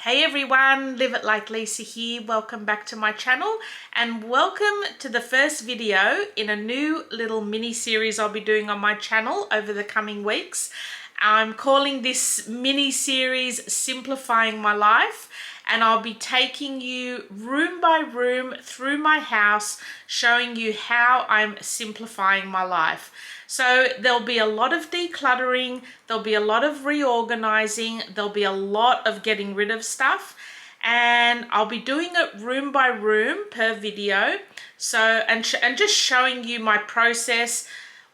Hey everyone, Live It Like Lisa here. Welcome back to my channel and welcome to the first video in a new little mini series I'll be doing on my channel over the coming weeks. I'm calling this mini series Simplifying My Life, and I'll be taking you room by room through my house, showing you how I'm simplifying my life. So there'll be a lot of decluttering, there'll be a lot of reorganizing, there'll be a lot of getting rid of stuff, and I'll be doing it room by room per video. So and just showing you my process,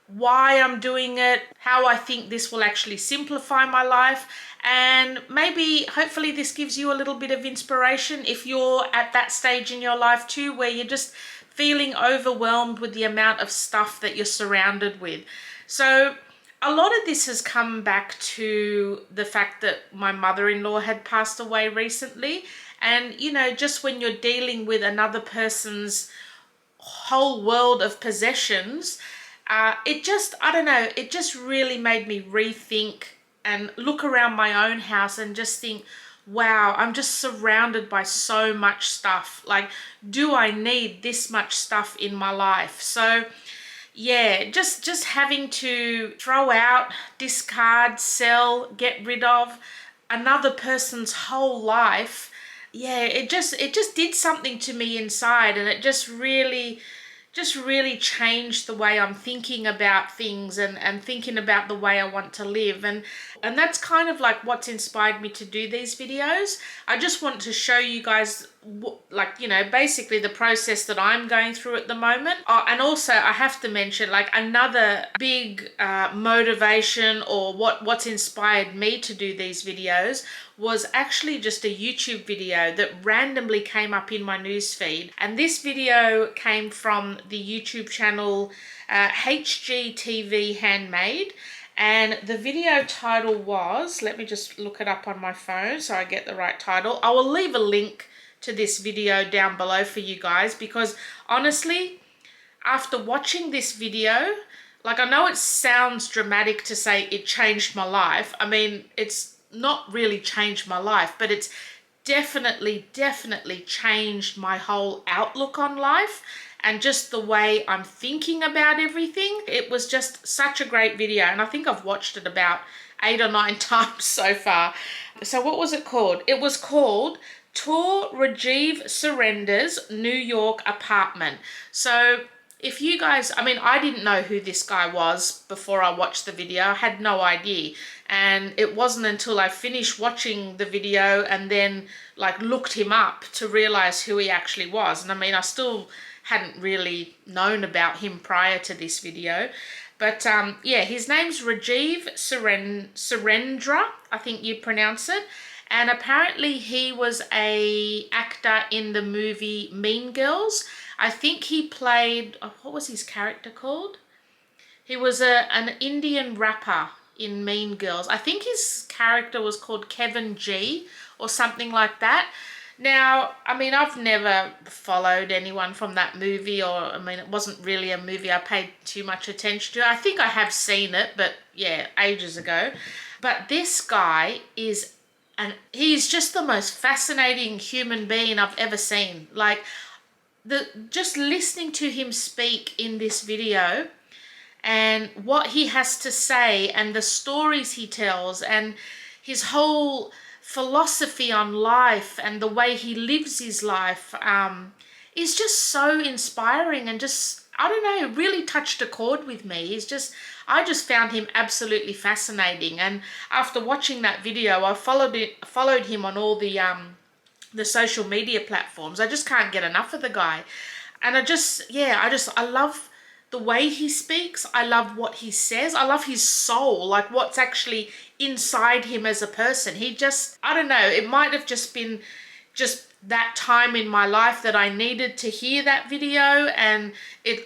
why I'm doing it, how I think this will actually simplify my life, and maybe hopefully this gives you a little bit of inspiration if you're at that stage in your life too where you're just feeling overwhelmed with the amount of stuff that you're surrounded with. So a lot of this has come back to the fact that my mother-in-law had passed away recently, and you know, just when you're dealing with another person's whole world of possessions, it just, I don't know, it just really made me rethink and look around my own house and just think, wow, I'm just surrounded by so much stuff. Like, do I need this much stuff in my life? So yeah, just having to throw out, discard, sell, get rid of another person's whole life. Yeah, it just did something to me inside, and it just really changed the way I'm thinking about things and thinking about the way I want to live. And that's kind of like what's inspired me to do these videos. I just want to show you guys like, you know, basically the process that I'm going through at the moment. Oh, and also I have to mention, like, another big motivation or what's inspired me to do these videos was actually just a YouTube video that randomly came up in my newsfeed. And this video came from the YouTube channel HGTV Handmade. And the video title was, let me just look it up on my phone so I get the right title. I will leave a link to this video down below for you guys, because honestly, after watching this video, like, I know it sounds dramatic to say it changed my life. I mean, it's not really changed my life, but it's definitely changed my whole outlook on life and just the way I'm thinking about everything. It was just such a great video, and I think I've watched it about 8 or 9 times so far. So what was it called? It was called Tour RAJIV Surrenders New York Apartment. So if you guys, I mean, I didn't know who this guy was before I watched the video. I had no idea. And it wasn't until I finished watching the video and then like looked him up to realize who he actually was. And I mean, I still hadn't really known about him prior to this video. But yeah, his name's RAJIV Surendra, I think you pronounce it. And apparently he was a actor in the movie Mean Girls. I think he played, what was his character called? He was an Indian rapper in Mean Girls. I think his character was called Kevin G or something like that. Now, I mean, I've never followed anyone from that movie, or, I mean, it wasn't really a movie I paid too much attention to. I think I have seen it, but yeah, ages ago. But this guy is, and he's just the most fascinating human being I've ever seen. Like, just listening to him speak in this video and what he has to say and the stories he tells and his whole philosophy on life and the way he lives his life is just so inspiring, and just, I don't know, really touched a chord with me. I just found him absolutely fascinating. And after watching that video, I followed him on all the social media platforms. I just can't get enough of the guy. And I love the way he speaks. I love what he says. I love his soul, like what's actually inside him as a person. He just, I don't know, it might have just been just that time in my life that I needed to hear that video, and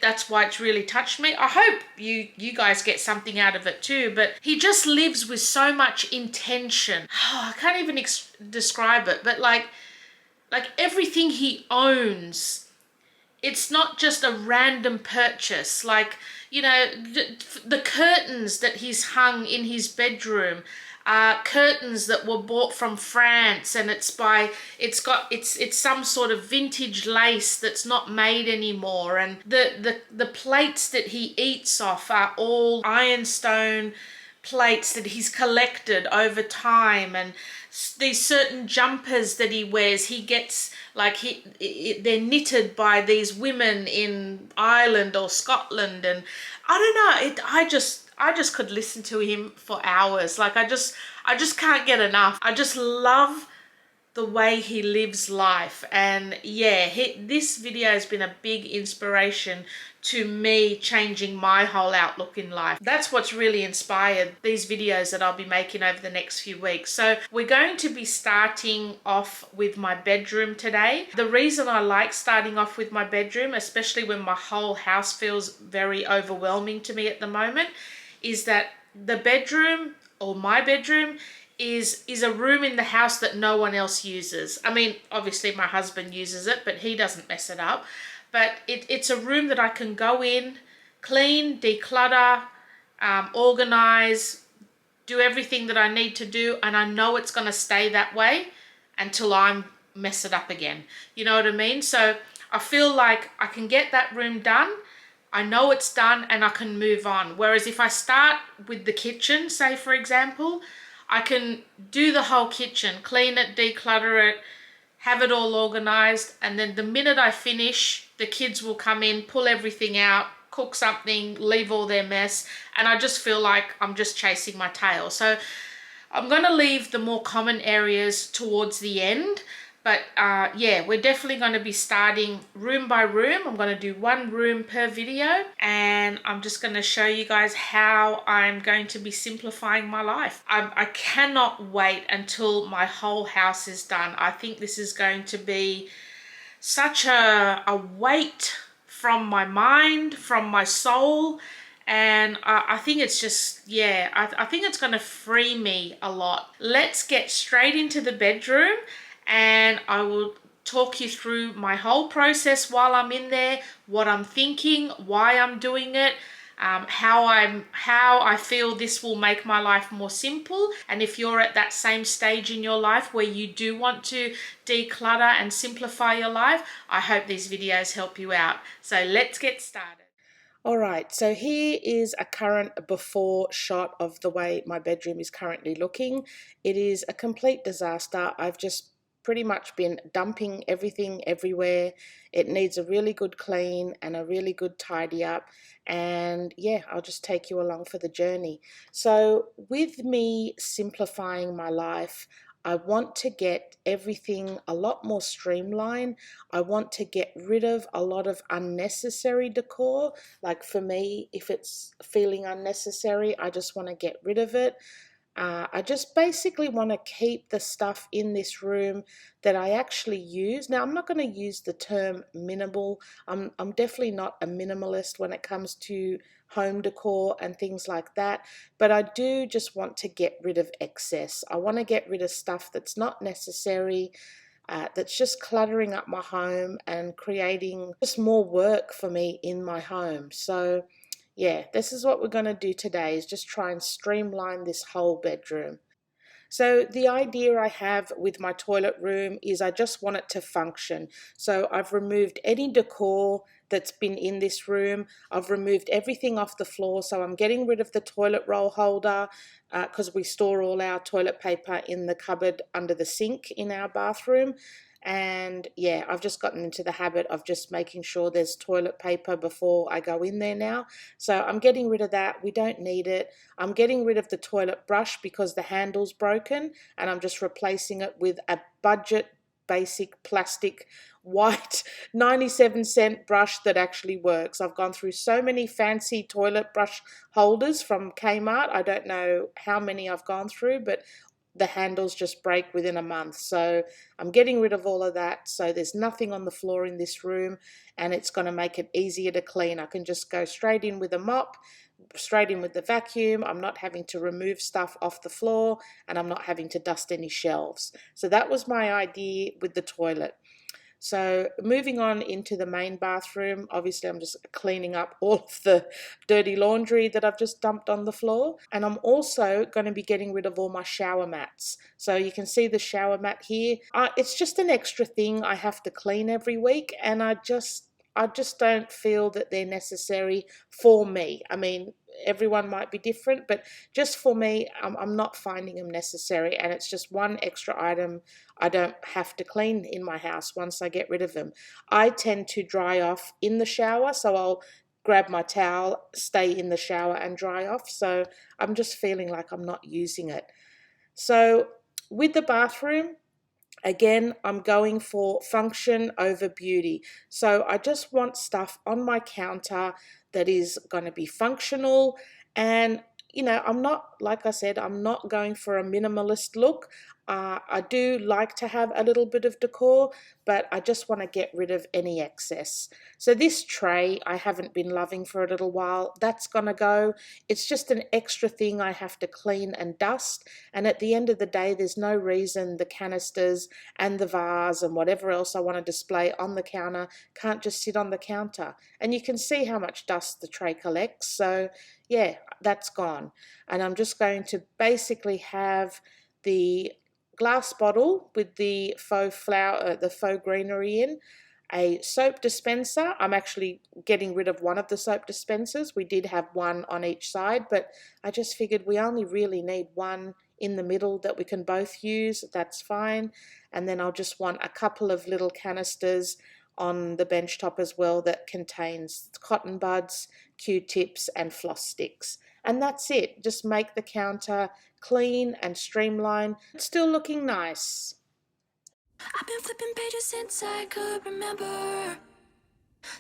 that's why it's really touched me. I hope you guys get something out of it too. But he just lives with so much intention. Oh, I can't even describe it, but like everything he owns, it's not just a random purchase. Like, you know, the curtains that he's hung in his bedroom curtains that were bought from France, and it's some sort of vintage lace that's not made anymore, and the plates that he eats off are all ironstone plates that he's collected over time. And these certain jumpers that he wears, he gets like they're knitted by these women in Ireland or Scotland. And I don't know, I just could listen to him for hours. Like I just can't get enough. I just love the way he lives life. And yeah, this video has been a big inspiration to me, changing my whole outlook in life. That's what's really inspired these videos that I'll be making over the next few weeks. So we're going to be starting off with my bedroom today. The reason I like starting off with my bedroom, especially when my whole house feels very overwhelming to me at the moment, is that the bedroom, or my bedroom, is a room in the house that no one else uses. I mean, obviously my husband uses it, but he doesn't mess it up. But it's a room that I can go in, clean, declutter, organize, do everything that I need to do, and I know it's going to stay that way until I mess it up again. You know what I mean? So I feel like I can get that room done, I know it's done, and I can move on. Whereas if I start with the kitchen, say for example, I can do the whole kitchen, clean it, declutter it, have it all organized, and then the minute I finish, the kids will come in, pull everything out, cook something, leave all their mess, and I just feel like I'm just chasing my tail. So I'm going to leave the more common areas towards the end. But yeah, we're definitely going to be starting room by room. I'm going to do one room per video, and I'm just going to show you guys how I'm going to be simplifying my life. I cannot wait until my whole house is done. I think this is going to be such a weight from my mind, from my soul. And I think it's just, yeah, I think it's going to free me a lot. Let's get straight into the bedroom, and I will talk you through my whole process while I'm in there, what I'm thinking, why I'm doing it, how I feel this will make my life more simple. And if you're at that same stage in your life where you do want to declutter and simplify your life, I hope these videos help you out. So let's get started. All right, so here is a current before shot of the way my bedroom is currently looking. It is a complete disaster. I've just pretty much been dumping everything everywhere. It needs a really good clean and a really good tidy up. And yeah, I'll just take you along for the journey. So with me simplifying my life, I want to get everything a lot more streamlined. I want to get rid of a lot of unnecessary decor. Like for me, if it's feeling unnecessary, I just want to get rid of it. I just basically want to keep the stuff in this room that I actually use. Now, I'm not going to use the term minimal. I'm definitely not a minimalist when it comes to home decor and things like that, but I do just want to get rid of excess. I want to get rid of stuff that's not necessary, that's just cluttering up my home and creating just more work for me in my home. So yeah, this is what we're going to do today, is just try and streamline this whole bedroom. So the idea I have with my toilet room is I just want it to function. So I've removed any decor that's been in this room. I've removed everything off the floor. So I'm getting rid of the toilet roll holder because we store all our toilet paper in the cupboard under the sink in our bathroom. And yeah, I've just gotten into the habit of just making sure there's toilet paper before I go in there now. So I'm getting rid of that. We don't need it. I'm getting rid of the toilet brush because the handle's broken, and I'm just replacing it with a budget basic plastic white 97-cent brush that actually works. I've gone through so many fancy toilet brush holders from Kmart. I don't know how many I've gone through, but the handles just break within a month. So I'm getting rid of all of that. So there's nothing on the floor in this room, and it's going to make it easier to clean. I can just go straight in with a mop, straight in with the vacuum. I'm not having to remove stuff off the floor, and I'm not having to dust any shelves. So that was my idea with the toilet. So moving on into the main bathroom, obviously I'm just cleaning up all of the dirty laundry that I've just dumped on the floor. And I'm also going to be getting rid of all my shower mats. So you can see the shower mat here. It's just an extra thing I have to clean every week, and I just don't feel that they're necessary for me. I mean, everyone might be different, but just for me, I'm not finding them necessary, and it's just one extra item I don't have to clean in my house once I get rid of them. I tend to dry off in the shower, so I'll grab my towel, stay in the shower and dry off, so I'm just feeling like I'm not using it. So with the bathroom, again, I'm going for function over beauty. So I just want stuff on my counter that is going to be functional. And, you know, I'm not, like I said, I'm not going for a minimalist look. I do like to have a little bit of decor, but I just want to get rid of any excess. So this tray I haven't been loving for a little while. That's going to go. It's just an extra thing I have to clean and dust. And at the end of the day, there's no reason the canisters and the vase and whatever else I want to display on the counter can't just sit on the counter. And you can see how much dust the tray collects. So yeah, that's gone. And I'm just going to basically have the glass bottle with the faux flower, the faux greenery in, a soap dispenser. I'm actually getting rid of one of the soap dispensers. We did have one on each side, but I just figured we only really need one in the middle that we can both use. That's fine. And then I'll just want a couple of little canisters on the bench top as well that contains cotton buds, Q-tips and floss sticks. And that's it. Just make the counter clean and streamlined. It's still looking nice. I've been flipping pages since I could remember.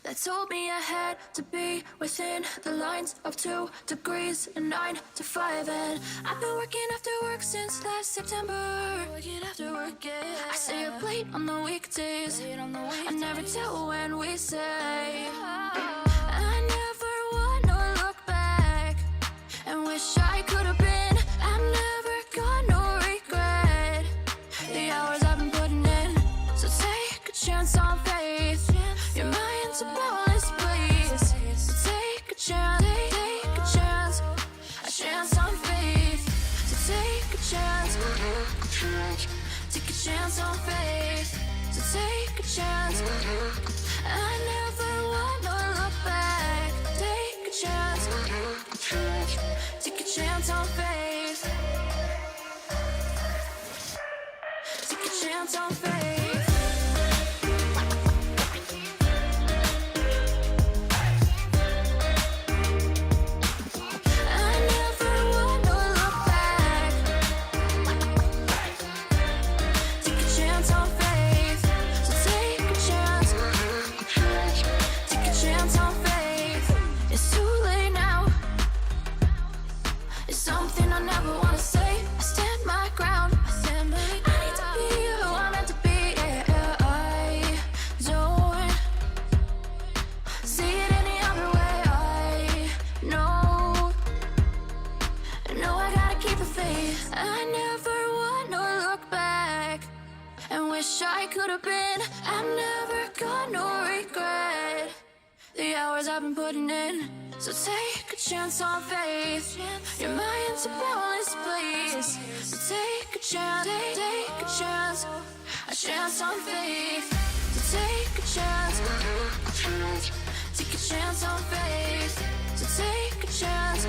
That told me I had to be within the lines of 2 degrees and 9 to 5. And I've been working after work since last September. Working after work, yeah. I stay up late on the weekdays. I never tell when we say. I never wanna look back and wish I could have been. I'm never gonna regret the hours I've been putting in. So take a chance on faith. Your mind's a boundless place. So take a chance, a chance on faith. So take a chance on faith. So take a chance. I never wanna look back. Take a chance on faith. Take a chance on faith. I never wanna look back. Take a chance on faith. So take a chance. Take a chance on faith. It's too late now. It's something I never wanna say. I stand my ground. I need to be who I'm meant to be. Yeah, I don't see it any other way. I know I gotta keep the faith. I never wanna look back and wish I could have been. I'm never gonna regret the hours I've been putting in. So take a chance on faith. Your mind's a boundless place. So take a chance, a chance on faith. So take a chance on faith. So take a chance.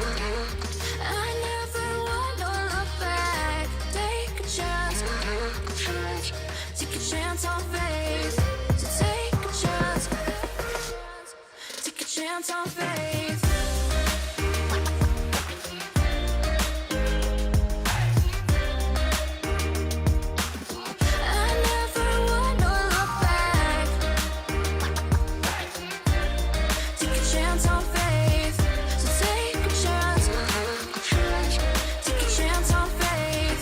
I never wanna look back. Take a chance on faith. So take a chance on faith. I never wanna look back. Take a chance on faith. So take a chance. Take a chance on faith.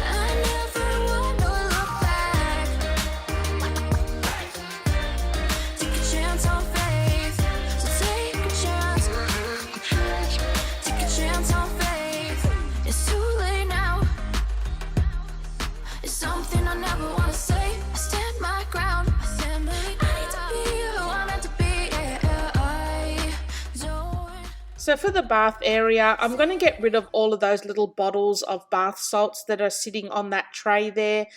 I never So for the bath area, I'm going to get rid of all of those little bottles of bath salts that are sitting on that tray there.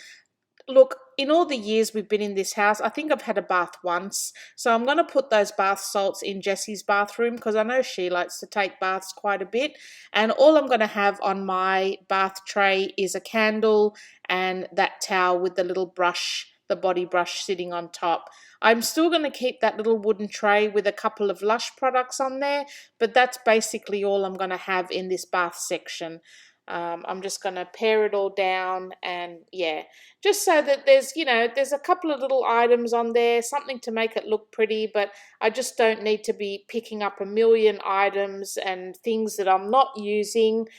Look, in all the years we've been in this house, I think I've had a bath once. So I'm going to put those bath salts in Jessie's bathroom because I know she likes to take baths quite a bit. And all I'm going to have on my bath tray is a candle and that towel with the little brush, the body brush sitting on top. I'm still going to keep that little wooden tray with a couple of Lush products on there, but that's basically all I'm going to have in this bath section. I'm just going to pare it all down and yeah, just so that there's a couple of little items on there, something to make it look pretty, but I just don't need to be picking up a million items and things that I'm not using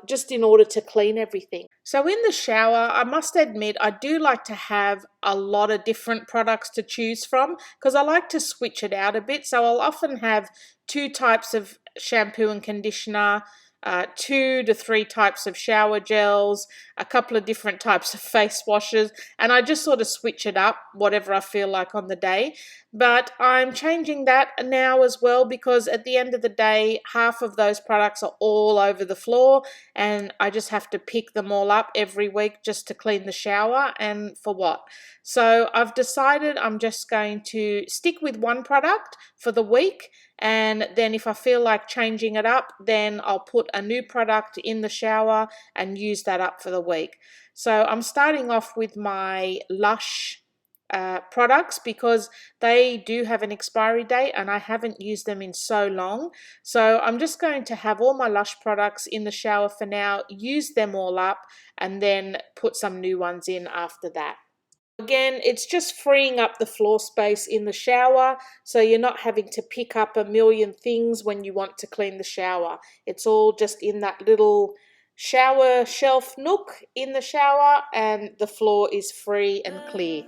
just in order to clean everything. So in the shower, I must admit, I do like to have a lot of different products to choose from because I like to switch it out a bit. So I'll often have 2 types of shampoo and conditioner, 2 to 3 types of shower gels, a couple of different types of face washes, and I just sort of switch it up, whatever I feel like on the day. But I'm changing that now as well because at the end of the day, half of those products are all over the floor and I just have to pick them all up every week just to clean the shower, and for what? So I've decided I'm just going to stick with one product for the week, and then if I feel like changing it up, then I'll put a new product in the shower and use that up for the week. So I'm starting off with my Lush products because they do have an expiry date and I haven't used them in so long. So I'm just going to have all my Lush products in the shower for now, use them all up, and then put some new ones in after that. Again, it's just freeing up the floor space in the shower so you're not having to pick up a million things when you want to clean the shower. It's all just in that little shower shelf nook in the shower and the floor is free and clear.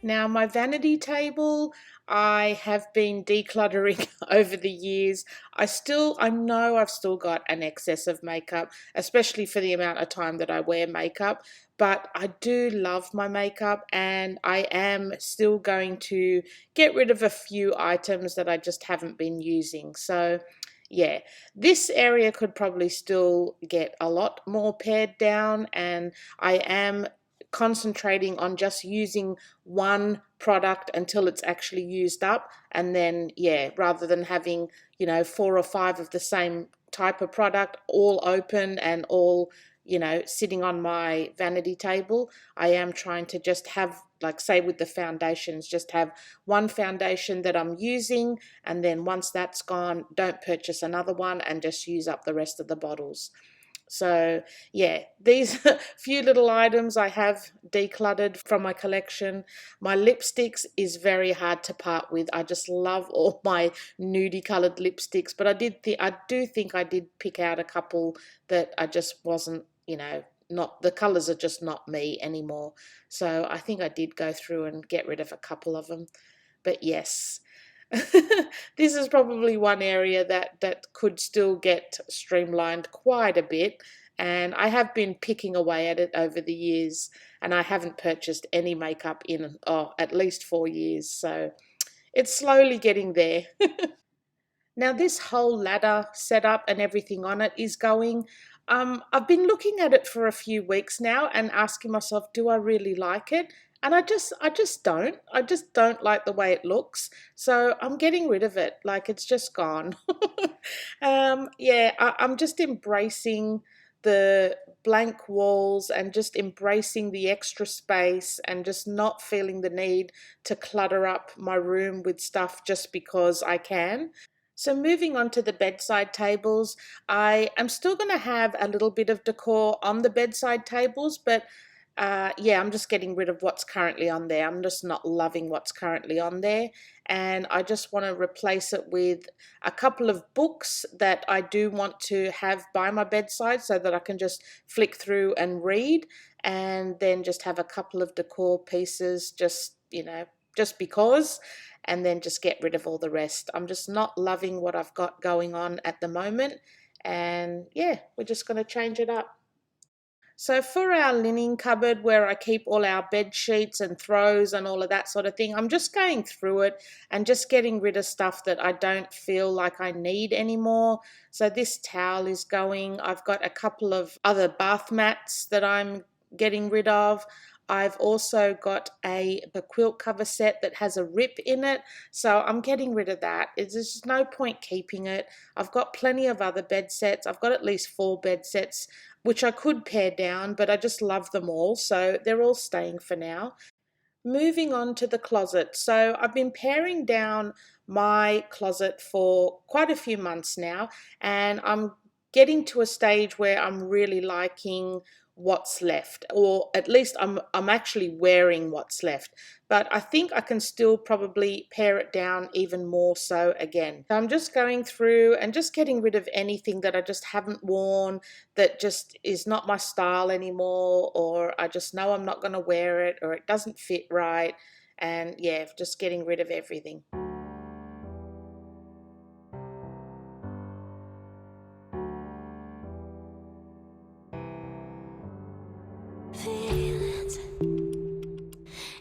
Now, my vanity table, I have been decluttering over the years. I know I've still got an excess of makeup, especially for the amount of time that I wear makeup, but I do love my makeup and I am still going to get rid of a few items that I just haven't been using. So yeah, this area could probably still get a lot more pared down, and I am concentrating on just using one product until it's actually used up, and then yeah, rather than having 4 or 5 of the same type of product all open and all sitting on my vanity table, I am trying to just have, like say with the foundations, just have one foundation that I'm using, and then once that's gone, don't purchase another one and just use up the rest of the bottles. So yeah, these few little items I have decluttered from my collection. My lipsticks is very hard to part with. I just love all my nudie coloured lipsticks, but I do think I did pick out a couple that I just wasn't, not, the colours are just not me anymore. So I think I did go through and get rid of a couple of them. But yes, this is probably one area that could still get streamlined quite a bit, and I have been picking away at it over the years, and I haven't purchased any makeup in at least 4 years, so it's slowly getting there. Now this whole ladder setup and everything on it is going. I've been looking at it for a few weeks now and asking myself, do I really like it? And I just don't. I just don't like the way it looks. So I'm getting rid of it. Like, it's just gone. Yeah, I'm just embracing the blank walls and just embracing the extra space and just not feeling the need to clutter up my room with stuff just because I can. So moving on to the bedside tables, I am still going to have a little bit of decor on the bedside tables, but yeah, I'm just getting rid of what's currently on there. I'm just not loving what's currently on there. And I just want to replace it with a couple of books that I do want to have by my bedside so that I can just flick through and read, and then just have a couple of decor pieces, just, you know, just because, and then just get rid of all the rest. I'm just not loving what I've got going on at the moment. And yeah, we're just going to change it up. So for our linen cupboard where I keep all our bed sheets and throws and all of that sort of thing, I'm just going through it and just getting rid of stuff that I don't feel like I need anymore. So this towel is going. I've got a couple of other bath mats that I'm getting rid of. I've also got the quilt cover set that has a rip in it, so I'm getting rid of that. There's just no point keeping it. I've got plenty of other bed sets. I've got at least 4 bed sets which I could pare down, but I just love them all, so they're all staying for now. Moving on to the closet. So I've been paring down my closet for quite a few months now, and I'm getting to a stage where I'm really liking what's left, or at least I'm actually wearing what's left. But I think I can still probably pare it down even more so again. So I'm just going through and just getting rid of anything that I just haven't worn, that just is not my style anymore, or I just know I'm not going to wear it, or it doesn't fit right. And yeah, just getting rid of everything. Feelings,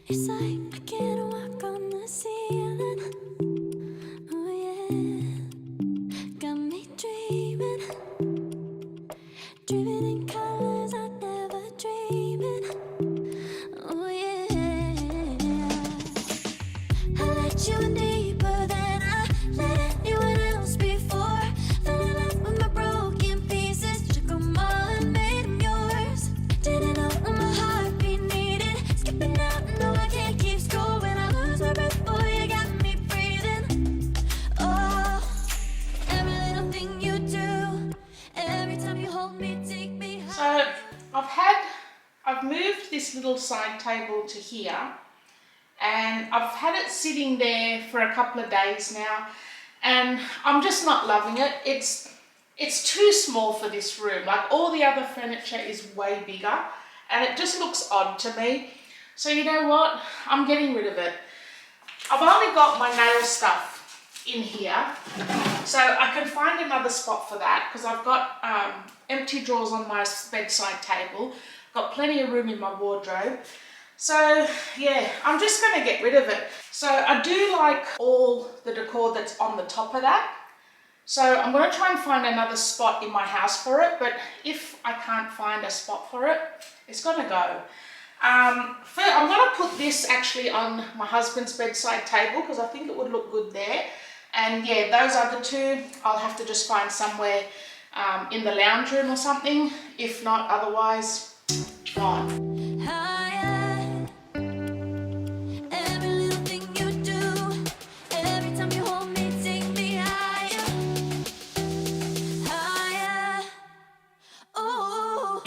it's like I can't walk on the ceiling. Oh yeah, got me dreaming, dreaming in colors I never dreamed in. Oh yeah, I let you in deeper than I let anyone else before. Fell in love with my broken pieces, took 'em all and made 'em yours. Didn't know what my heartbeat needed, skipping out, no I can't keep score. When I lose my breath, boy, you got me breathing. Oh, every little thing you do, every time you hold me, take me high. So I've moved this little side table to here, and I've had it sitting there for a couple of days now, and I'm just not loving it. It's too small for this room. Like, all the other furniture is way bigger, and it just looks odd to me. So you know what? I'm getting rid of it. I've only got my nail stuff in here, so I can find another spot for that, because I've got empty drawers on my bedside table. Got plenty of room in my wardrobe. So yeah, I'm just going to get rid of it. So I do like all the decor that's on the top of that. So I'm going to try and find another spot in my house for it, but if I can't find a spot for it, it's going to go. I'm going to put this actually on my husband's bedside table, because I think it would look good there. And yeah, those other two, I'll have to just find somewhere in the lounge room or something. If not, otherwise, gone. Higher, every little thing you do, every time you hold me, take me higher, higher. Oh,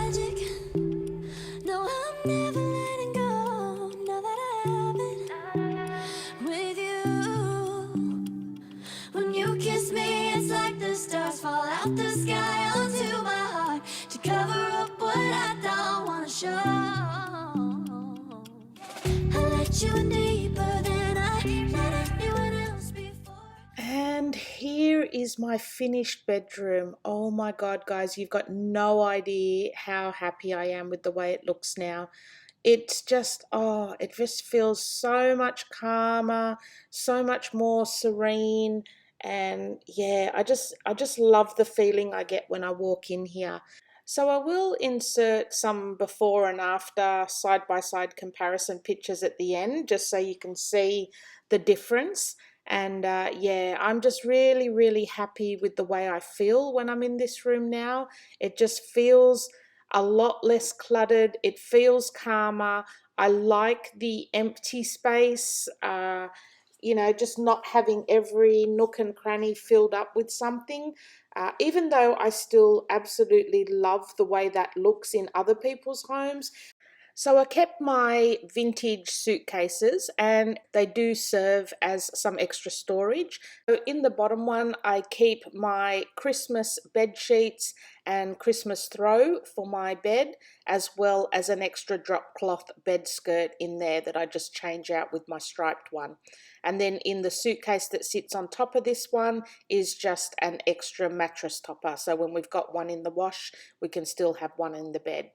magic. No, I'm never letting go. Now that I have it with you. When you kiss me, it's like the stars fall out the sky onto my heart to cover up what I don't want to show. I let you in deeper than I let anyone else before. And here is my finished bedroom. Oh my God, guys, you've got no idea how happy I am with the way it looks now. It's just, oh, it just feels so much calmer, so much more serene. And yeah, I just love the feeling I get when I walk in here. So I will insert some before and after side-by-side comparison pictures at the end, just so you can see the difference. And yeah, I'm just really, really happy with the way I feel when I'm in this room now. It just feels a lot less cluttered. It feels calmer. I like the empty space, you know, just not having every nook and cranny filled up with something. Even though I still absolutely love the way that looks in other people's homes. So I kept my vintage suitcases and they do serve as some extra storage. So in the bottom one, I keep my Christmas bed sheets and Christmas throw for my bed, as well as an extra drop cloth bed skirt in there that I just change out with my striped one. And then in the suitcase that sits on top of this one is just an extra mattress topper. So when we've got one in the wash, we can still have one in the bed.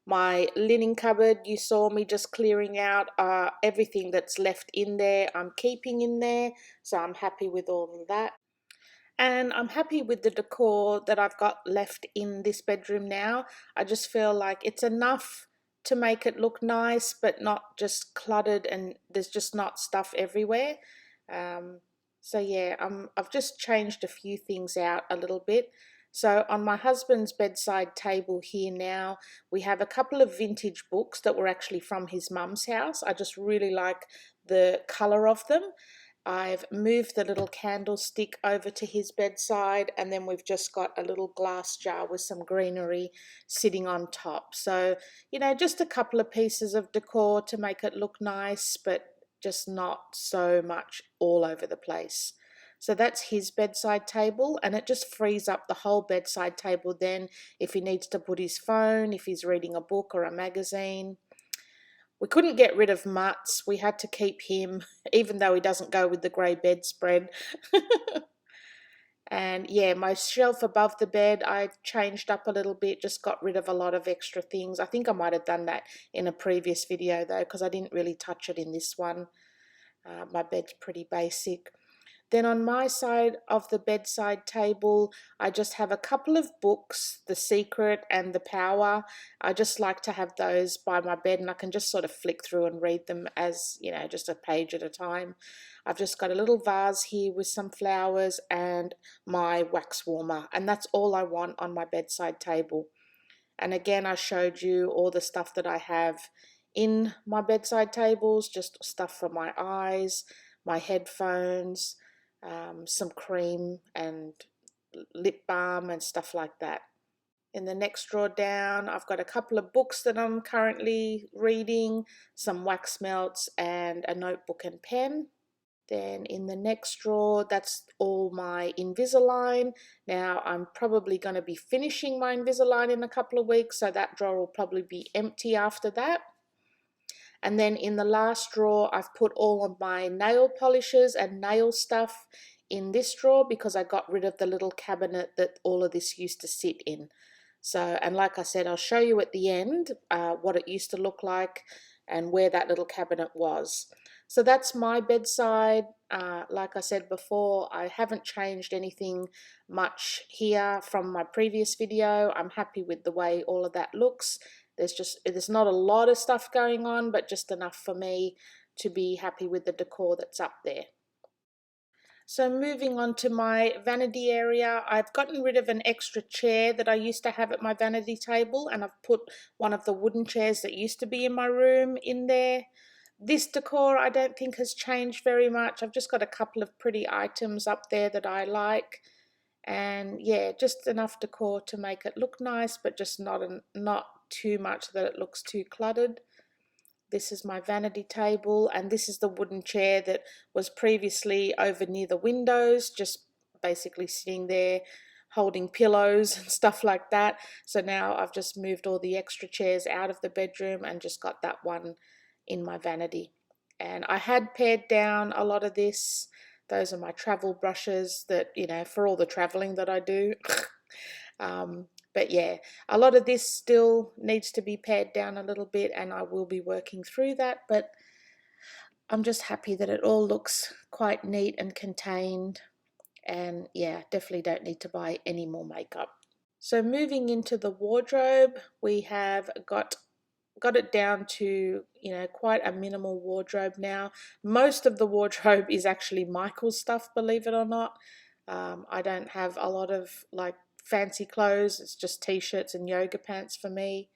My linen cupboard, you saw me just clearing out everything that's left in there. I'm keeping in there, so I'm happy with all of that. And I'm happy with the decor that I've got left in this bedroom now. I just feel like it's enough to make it look nice, but not just cluttered and there's just not stuff everywhere. Um, so yeah, I've just changed a few things out a little bit. So on my husband's bedside table here now, we have a couple of vintage books that were actually from his mum's house. I just really like the colour of them. I've moved the little candlestick over to his bedside, and then we've just got a little glass jar with some greenery sitting on top. So, you know, just a couple of pieces of decor to make it look nice, but just not so much all over the place. So that's his bedside table, and it just frees up the whole bedside table then if he needs to put his phone, if he's reading a book or a magazine. We couldn't get rid of Mutts. We had to keep him, even though he doesn't go with the grey bedspread. And yeah, my shelf above the bed, I changed up a little bit, just got rid of a lot of extra things. I think I might have done that in a previous video though, because I didn't really touch it in this one. My bed's pretty basic. Then on my side of the bedside table, I just have a couple of books, The Secret and The Power. I just like to have those by my bed and I can just sort of flick through and read them as, you know, just a page at a time. I've just got a little vase here with some flowers and my wax warmer, and that's all I want on my bedside table. And again, I showed you all the stuff that I have in my bedside tables, just stuff for my eyes, my headphones, some cream and lip balm and stuff like that. In the next drawer down, I've got a couple of books that I'm currently reading, some wax melts and a notebook and pen. Then in the next drawer, that's all my Invisalign. Now I'm probably going to be finishing my Invisalign in a couple of weeks, so that drawer will probably be empty after that. And then in the last drawer, I've put all of my nail polishes and nail stuff in this drawer because I got rid of the little cabinet that all of this used to sit in. So, and like I said, I'll show you at the end what it used to look like and where that little cabinet was. So that's my bedside. Like I said before, I haven't changed anything much here from my previous video. I'm happy with the way all of that looks. There's not a lot of stuff going on, but just enough for me to be happy with the decor that's up there. So moving on to my vanity area, I've gotten rid of an extra chair that I used to have at my vanity table, and I've put one of the wooden chairs that used to be in my room in there. This decor I don't think has changed very much. I've just got a couple of pretty items up there that I like. And yeah, just enough decor to make it look nice, but just not too much that it looks too cluttered. This is my vanity table, and this is the wooden chair that was previously over near the windows, just basically sitting there holding pillows and stuff like that. So now I've just moved all the extra chairs out of the bedroom and just got that one in my vanity. And I had pared down a lot of this. Those are my travel brushes that, you know, for all the traveling that I do. But yeah, a lot of this still needs to be pared down a little bit, and I will be working through that, but I'm just happy that it all looks quite neat and contained. And yeah, definitely don't need to buy any more makeup. So moving into the wardrobe, we have got got it down to, quite a minimal wardrobe now. Most of the wardrobe is actually Michael's stuff, believe it or not. I don't have a lot of like fancy clothes. It's just t-shirts and yoga pants for me.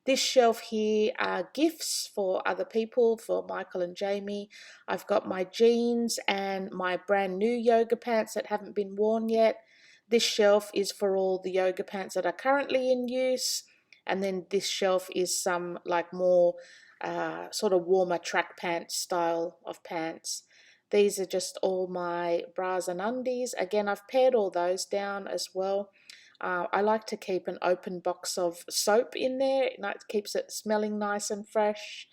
This shelf here are gifts for other people, for Michael and Jamie. I've got my jeans and my brand new yoga pants that haven't been worn yet. This shelf is for all the yoga pants that are currently in use. And then this shelf is some like more sort of warmer track pants style of pants. These are just all my bras and undies. Again, I've pared all those down as well. I like to keep an open box of soap in there. It keeps it smelling nice and fresh.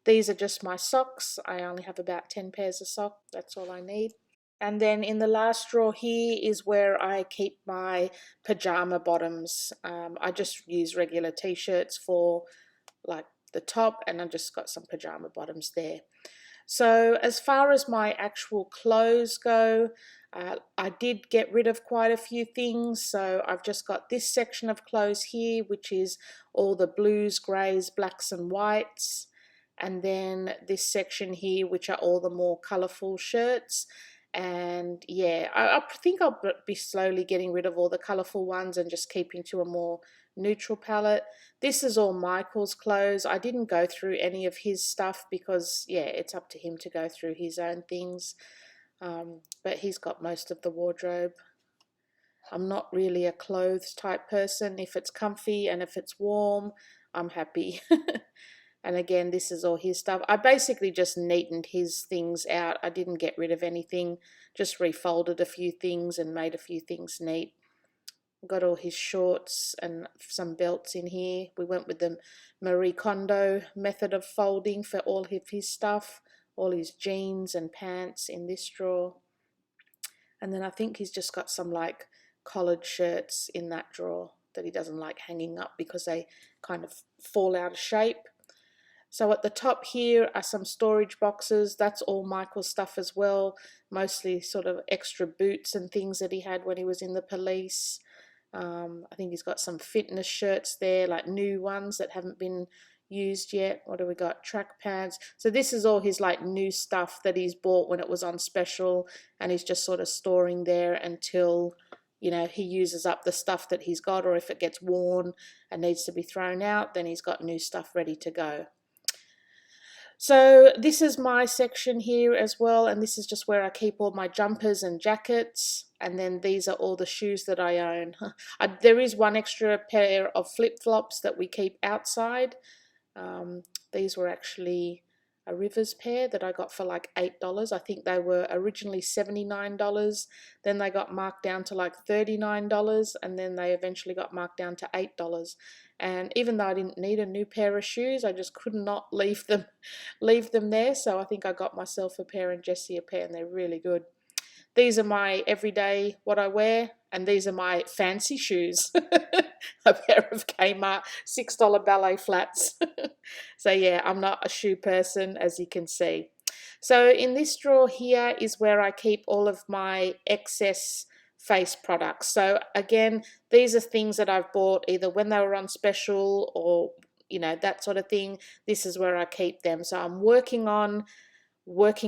These are just my socks. I only have about 10 pairs of socks. That's all I need. And then in the last drawer here is where I keep my pajama bottoms. I just use regular t-shirts for like the top, and I just got some pajama bottoms there. So as far as my actual clothes go, I did get rid of quite a few things. So I've just got this section of clothes here, which is all the blues, greys, blacks and whites. And then this section here, which are all the more colourful shirts. And yeah, I think I'll be slowly getting rid of all the colourful ones and just keeping to a more neutral palette. This is all Michael's clothes. I didn't go through any of his stuff because, yeah, it's up to him to go through his own things. But he's got most of the wardrobe. I'm not really a clothes type person. If it's comfy and if it's warm, I'm happy. And again, this is all his stuff. I basically just neatened his things out. I didn't get rid of anything, just refolded a few things and made a few things neat. Got all his shorts and some belts in here. We went with the Marie Kondo method of folding for all of his stuff. All his jeans and pants in this drawer. And then I think he's just got some like collared shirts in that drawer that he doesn't like hanging up because they kind of fall out of shape. So at the top here are some storage boxes. That's all Michael's stuff as well. Mostly sort of extra boots and things that he had when he was in the police. I think he's got some fitness shirts there, like new ones that haven't been used yet. What do we got? Track pants. So this is all his like new stuff that he's bought when it was on special, and he's just sort of storing there until, he uses up the stuff that he's got, or if it gets worn and needs to be thrown out, then he's got new stuff ready to go. So this is my section here as well, and this is just where I keep all my jumpers and jackets, and then these are all the shoes that I own. There is one extra pair of flip-flops that we keep outside. These were actually a Rivers pair that I got for like $8. I think they were originally $79. Then they got marked down to like $39, and then they eventually got marked down to $8. And even though I didn't need a new pair of shoes, I just could not leave them there. So I think I got myself a pair and Jessie a pair, and they're really good. These are my everyday, what I wear, and these are my fancy shoes. A pair of Kmart $6 ballet flats. So yeah, I'm not a shoe person, as you can see. So in this drawer here is where I keep all of my excess face products. So again, these are things that I've bought either when they were on special or, that sort of thing. This is where I keep them. So I'm working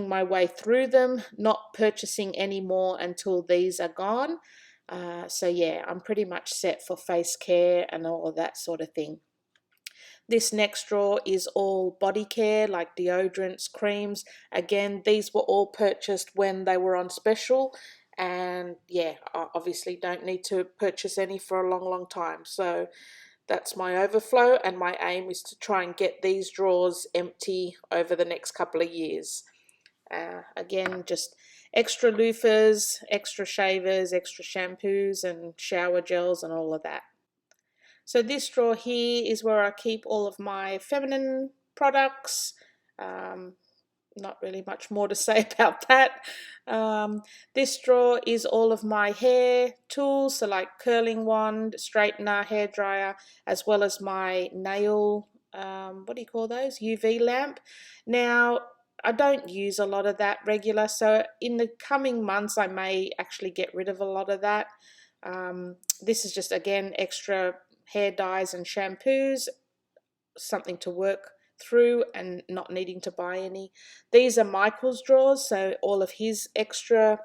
my way through them, not purchasing any more until these are gone. So yeah, I'm pretty much set for face care and all of that sort of thing. This next drawer is all body care, like deodorants, creams. Again, these were all purchased when they were on special. And yeah, I obviously don't need to purchase any for a long, long time. So that's my overflow, and my aim is to try and get these drawers empty over the next couple of years. Again, just extra loofahs, extra shavers, extra shampoos and shower gels and all of that. So this drawer here is where I keep all of my feminine products. Not really much more to say about that. This drawer is all of my hair tools, so like curling wand, straightener, hair dryer, as well as my nail, what do you call those? UV lamp. Now, I don't use a lot of that regular, so in the coming months I may actually get rid of a lot of that. This is just, again, extra hair dyes and shampoos. something to work through and not needing to buy any. These are Michael's drawers, so all of his extra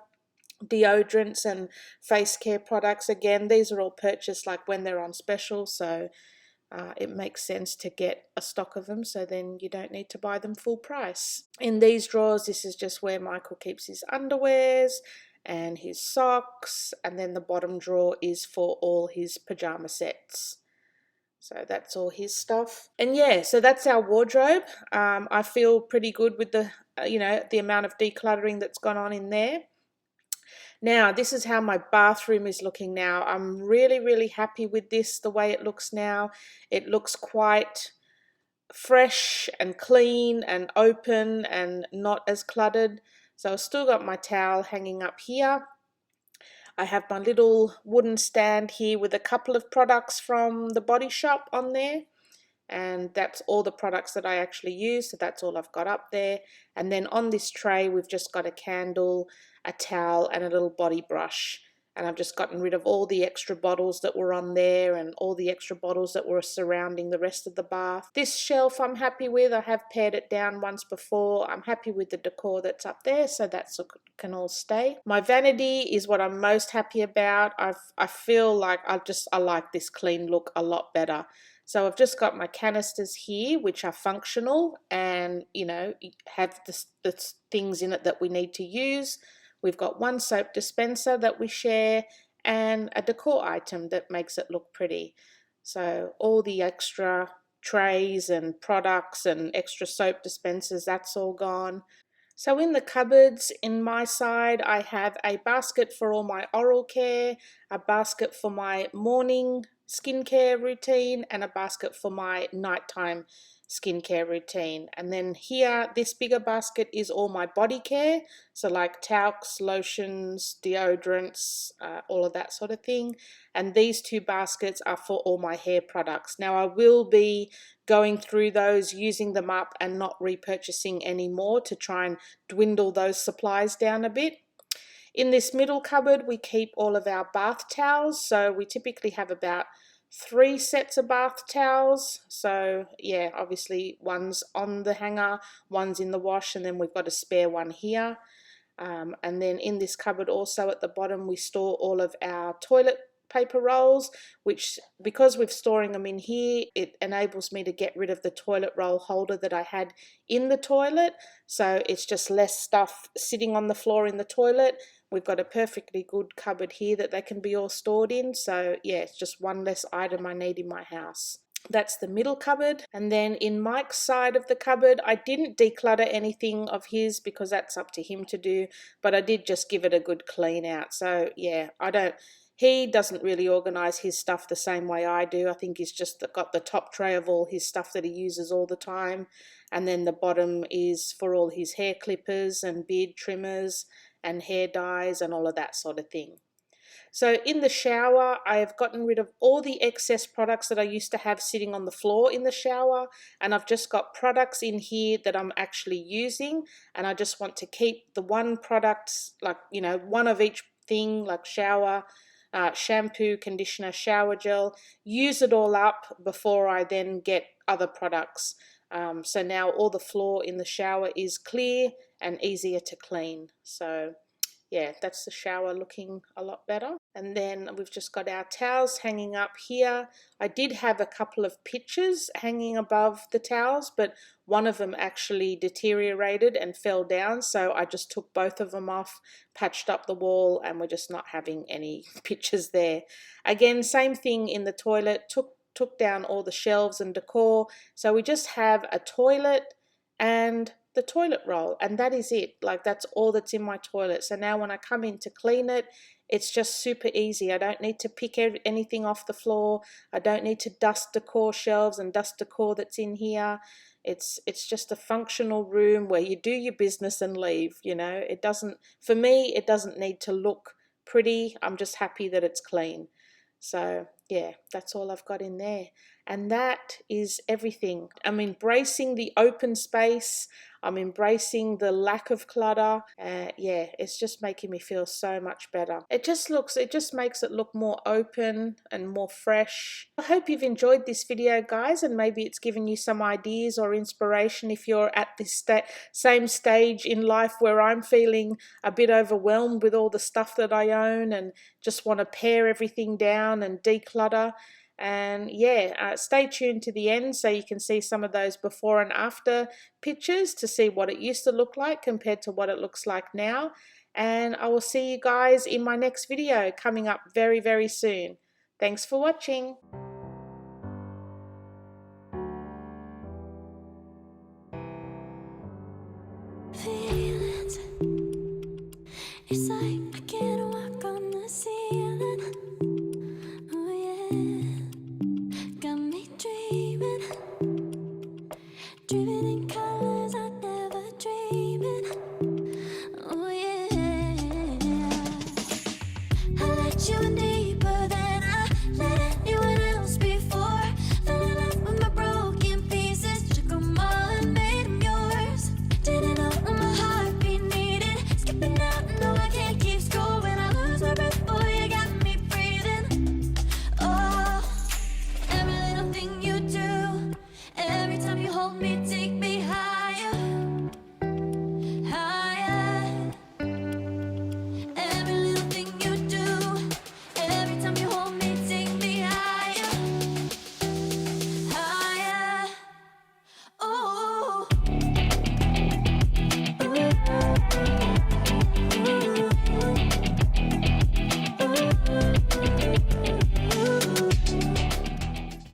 deodorants and face care products. Again, these are all purchased like when they're on special, so it makes sense to get a stock of them, so then you don't need to buy them full price. In these drawers, this is just where Michael keeps his underwears and his socks, and then the bottom drawer is for all his pajama sets. So that's all his stuff. And yeah, so that's our wardrobe. I feel pretty good with the, the amount of decluttering that's gone on in there. Now, this is how my bathroom is looking now. I'm really, really happy with this, the way it looks now. It looks quite fresh and clean and open and not as cluttered. So I've still got my towel hanging up here. I have my little wooden stand here with a couple of products from the Body Shop on there. And that's all the products that I actually use, so that's all I've got up there. And then on this tray we've just got a candle, a towel and a little body brush, and I've just gotten rid of all the extra bottles that were on there and all the extra bottles that were surrounding the rest of the bath. This shelf I'm happy with. I have pared it down once before. I'm happy with the decor that's up there, so that can all stay. My vanity is what I'm most happy about. I feel like I like this clean look a lot better. So I've just got my canisters here, which are functional and, have the things in it that we need to use. We've got one soap dispenser that we share and a decor item that makes it look pretty. So all the extra trays and products and extra soap dispensers, that's all gone. So in the cupboards in my side, I have a basket for all my oral care, a basket for my morning skincare routine, and a basket for my nighttime skincare routine. And then here, this bigger basket is all my body care, so like talcs, lotions, deodorants, all of that sort of thing. And these two baskets are for all my hair products. Now I will be going through those, using them up and not repurchasing any more to try and dwindle those supplies down a bit. In this middle cupboard we keep all of our bath towels, so we typically have about 3 sets of bath towels. So yeah, obviously one's on the hanger, one's in the wash, and then we've got a spare one here. And then in this cupboard also at the bottom we store all of our toilet paper rolls, which, because we're storing them in here, it enables me to get rid of the toilet roll holder that I had in the toilet, so it's just less stuff sitting on the floor in the toilet. We've got a perfectly good cupboard here that they can be all stored in, so yeah, it's just one less item I need in my house. That's the middle cupboard. And then in Mike's side of the cupboard, I didn't declutter anything of his because that's up to him to do, but I did just give it a good clean out. So yeah, he doesn't really organize his stuff the same way I do. I think he's just got the top tray of all his stuff that he uses all the time, and then the bottom is for all his hair clippers and beard trimmers and hair dyes and all of that sort of thing. So in the shower, I have gotten rid of all the excess products that I used to have sitting on the floor in the shower, and I've just got products in here that I'm actually using, and I just want to keep the one product, like, one of each thing, like shower, shampoo, conditioner, shower gel, use it all up before I then get other products. So now all the floor in the shower is clear and easier to clean. So yeah, that's the shower looking a lot better. And then we've just got our towels hanging up here. I did have a couple of pictures hanging above the towels, but one of them actually deteriorated and fell down, so I just took both of them off, patched up the wall, and we're just not having any pictures there. Again, same thing in the toilet, took down all the shelves and decor, so we just have a toilet and the toilet roll, and that is it. Like, that's all that's in my toilet. So now when I come in to clean it, it's just super easy. I don't need to pick anything off the floor. I don't need to dust decor shelves and dust decor that's in here. It's just a functional room where you do your business and leave. It doesn't, for me, it doesn't need to look pretty. I'm just happy that it's clean. So yeah, that's all I've got in there. And that is everything. I'm embracing the open space. I'm embracing the lack of clutter. Yeah, it's just making me feel so much better. It just makes it look more open and more fresh. I hope you've enjoyed this video, guys, and maybe it's given you some ideas or inspiration if you're at this same stage in life where I'm feeling a bit overwhelmed with all the stuff that I own and just want to pare everything down and declutter. And yeah, stay tuned to the end so you can see some of those before and after pictures to see what it used to look like compared to what it looks like now. And I will see you guys in my next video coming up very, very soon. Thanks for watching. Feelings, it's like I can't walk on the ceiling. Oh yeah, got me dreaming, dreaming in colors I never dreamed. Oh yeah, I let you in.